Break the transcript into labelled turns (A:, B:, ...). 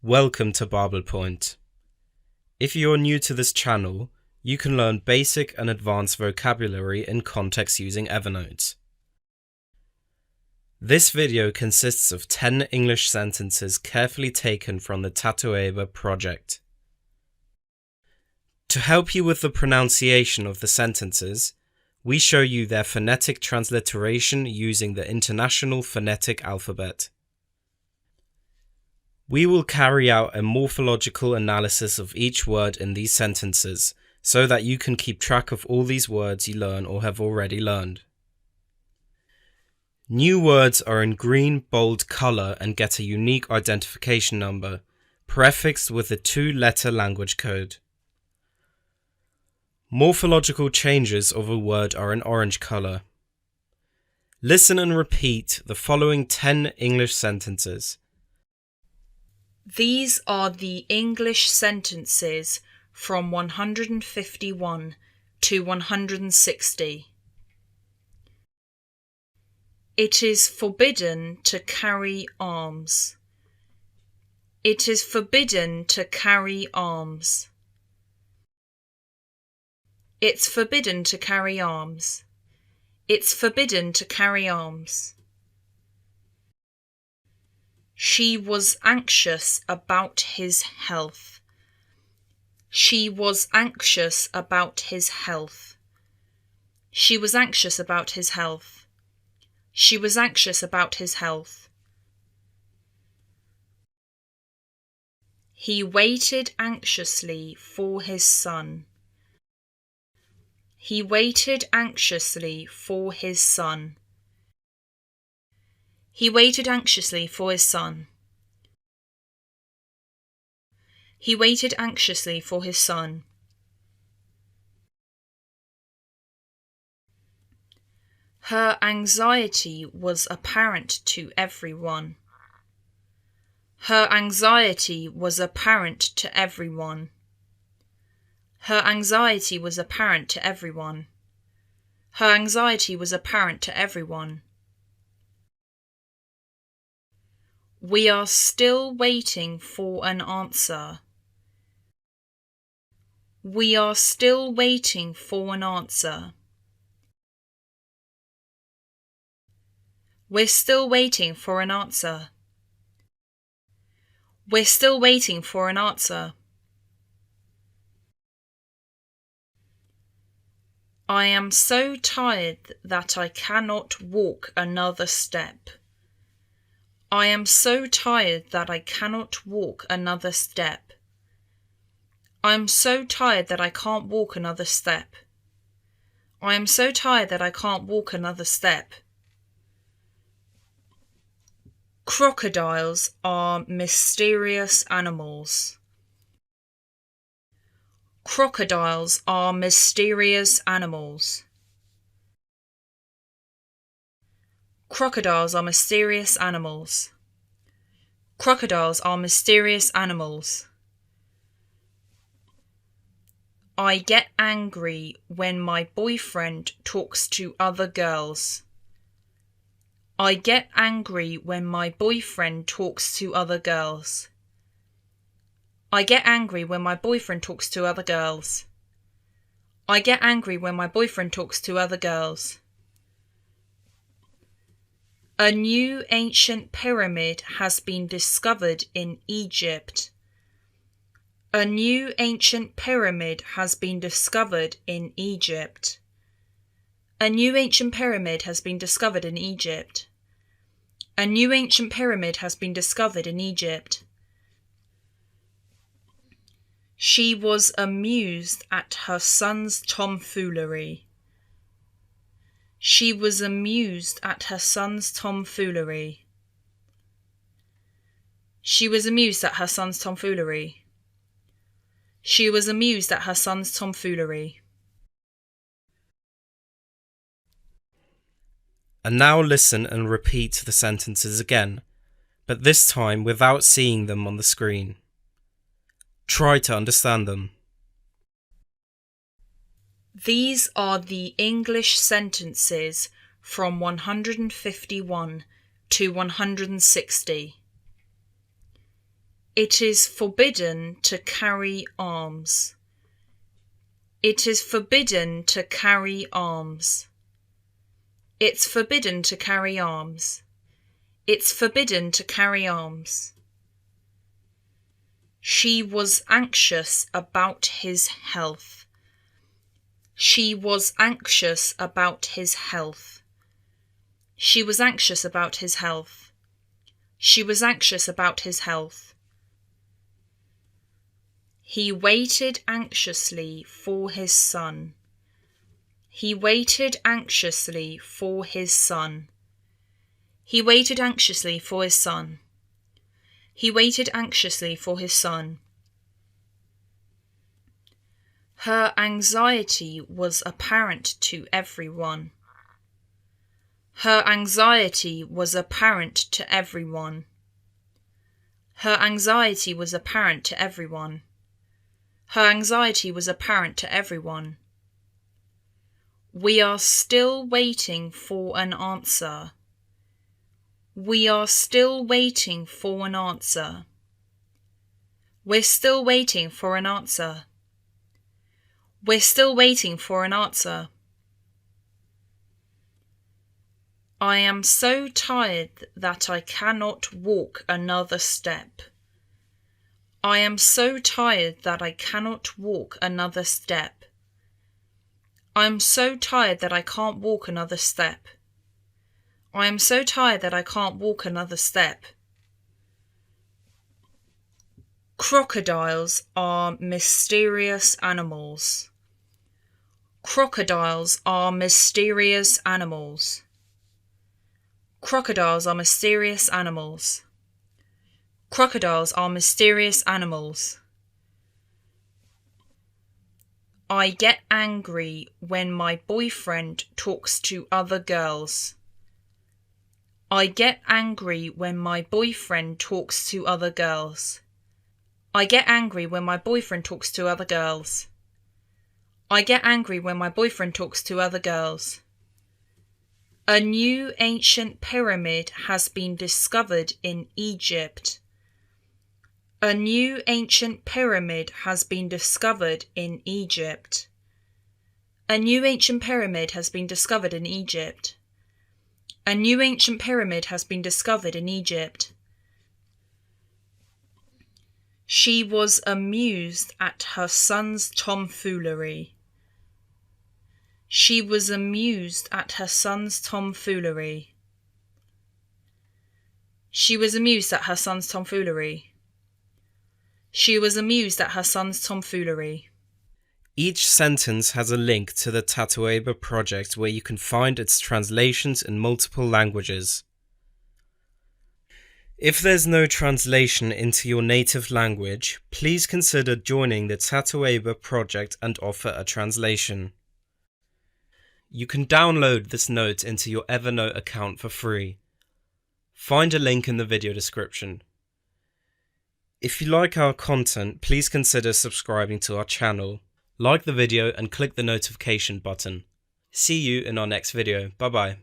A: Welcome to Bible Point. If you're new to this channel, you can learn basic and advanced vocabulary in context using Evernote. This video consists of 10 English sentences carefully taken from the Tatoeba project. To help you with the pronunciation of the sentences, we show you their phonetic transliteration using the International Phonetic Alphabet. We will carry out a morphological analysis of each word in these sentences so that you can keep track of all these words you learn or have already learned. New words are in green bold color and get a unique identification number, prefixed with a 2-letter language code. Morphological changes of a word are in orange color. Listen and repeat the following 10 English sentences.
B: These are the English sentences from 151 to 160. It is forbidden to carry arms. It is forbidden to carry arms. It's forbidden to carry arms. It's forbidden to carry arms. She was anxious about his health. She was anxious about his health. She was anxious about his health. She was anxious about his health. He waited anxiously for his son. He waited anxiously for his son. He waited anxiously for his son. He waited anxiously for his son. Her anxiety was apparent to everyone. Her anxiety was apparent to everyone. Her anxiety was apparent to everyone. Her anxiety was apparent to everyone. We are still waiting for an answer. We are still waiting for an answer. We're still waiting for an answer. We're still waiting for an answer. I am so tired that I cannot walk another step. I am so tired that I cannot walk another step. I am so tired that I can't walk another step. I am so tired that I can't walk another step. Crocodiles are mysterious animals. Crocodiles are mysterious animals. Crocodiles are mysterious animals. Crocodiles are mysterious animals. I get angry when my boyfriend talks to other girls. I get angry when my boyfriend talks to other girls. I get angry when my boyfriend talks to other girls. I get angry when my boyfriend talks to other girls. A new ancient pyramid has been discovered in Egypt. A new ancient pyramid has been discovered in Egypt. A new ancient pyramid has been discovered in Egypt. A new ancient pyramid has been discovered in Egypt. She was amused at her son's tomfoolery. She was amused at her son's tomfoolery. She was amused at her son's tomfoolery. She was amused at her son's tomfoolery.
A: And now listen and repeat the sentences again, but this time without seeing them on the screen. Try to understand them.
B: These are the English sentences from 151 to 160. It is forbidden to carry arms. It is forbidden to carry arms. It's forbidden to carry arms. It's forbidden to carry arms. She was anxious about his health. She was anxious about his health. She was anxious about his health. She was anxious about his health. He waited anxiously for his son. He waited anxiously for his son. He waited anxiously for his son. He waited anxiously for his son. Her anxiety was apparent to everyone. Her anxiety was apparent to everyone. Her anxiety was apparent to everyone. Her anxiety was apparent to everyone. We are still waiting for an answer. We are still waiting for an answer. We're still waiting for an answer. We're still waiting for an answer. I am so tired that I cannot walk another step. I am so tired that I cannot walk another step. I am so tired that I can't walk another step. I am so tired that I can't walk another step. Crocodiles are mysterious animals. Crocodiles are mysterious animals. Crocodiles are mysterious animals. Crocodiles are mysterious animals. I get angry when my boyfriend talks to other girls. I get angry when my boyfriend talks to other girls. I get angry when my boyfriend talks to other girls. I get angry when my boyfriend talks to other girls. A new ancient pyramid has been discovered in Egypt. A new ancient pyramid has been discovered in Egypt. A new ancient pyramid has been discovered in Egypt. A new ancient pyramid has been discovered in Egypt. She was amused at her son's tomfoolery. She was amused at her son's tomfoolery. She was amused at her son's tomfoolery. She was amused at her son's tomfoolery.
A: Each sentence has a link to the Tatoeba project where you can find its translations in multiple languages. If there's no translation into your native language, please consider joining the Tatoeba project and offer a translation. You can download this note into your Evernote account for free. Find a link in the video description. If you like our content, please consider subscribing to our channel. Like the video and click the notification button. See you in our next video. Bye bye.